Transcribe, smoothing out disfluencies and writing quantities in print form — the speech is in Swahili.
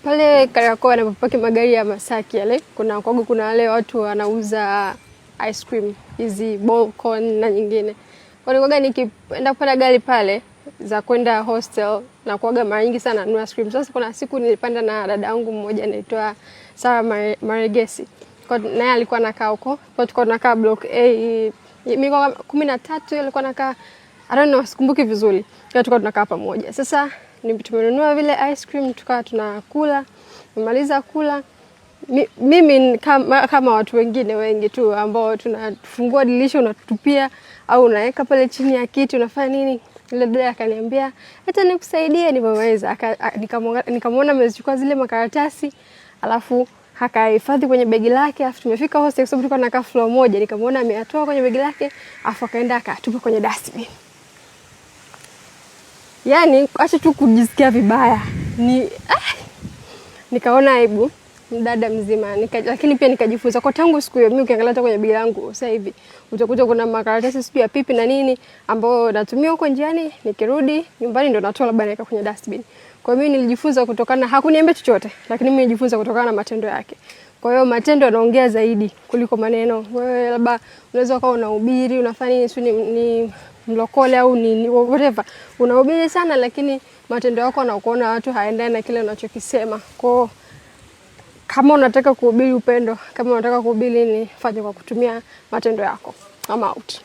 Pale Kariakoo anapopaki magari ya Masaki yale, kuna wale watu wanauza ice cream, hizi ball cone na nyingine. Kwa hiyo nikienda kupanda gari pale za kwenda hostel na kuaga mara nyingi sana nanunua ice cream. Sasa kuna siku nilipanda na dada yangu mmoja anaitwa Sara Maregesi. Kwa naye alikuwa anakaa huko. Kwa tulikuwa tunakaa block A, mimi kwa 13 yeye alikuwa anakaa, I don't know, sikumbuki vizuri. Kwa tulikuwa tunakaa pamoja. Sasa tumenunua vile ice cream, tukawa tunakula. Nimaliza kula, mimi kama watu wengine wengi tu ambao tunafungua dirisha unatupia au unaweka pale chini ya kiti unafanya nini. Ile dada akaniambia hata nikusaidie, nimeweza. Nikamwona amechukua zile makaratasi alafu akahifadhi kwenye begi lake. Alafu tumefika hostel kwa sababu tulikuwa tunakaa floor moja, nikamwona ameyatoa kwenye begi lake alafu akaenda akatupa kwenye dustbin. Yaani acha tu kujisikia vibaya. Nikaona aibu dada mzima, lakini pia nikajifunza kwa tangu siku hiyo. Mimi ukiangalia hata kwenye begi langu sasa hivi utakuta kuna makaratasi sio ya pipi na nini ambao natumia huko njiani, nikirudi nyumbani ndo natoa labda naweka kwenye dustbin. Kwa hiyo mimi nilijifunza kutokana, hakuniambia chochote, lakini mimi nilijifunza kutokana na matendo yake. Kwa hiyo matendo yanaongea zaidi kuliko maneno. Wewe labda unaweza kuwa unahubiri, unafanya nini, ni mlokole au ni whatever. Unahubiri sana lakini matendo yako na kuona watu haendani na kile unachokisema. Kwa kama unataka kuhubiri upendo, kama unataka kuhubiri nini, fanya kwa kutumia matendo yako. I'm out.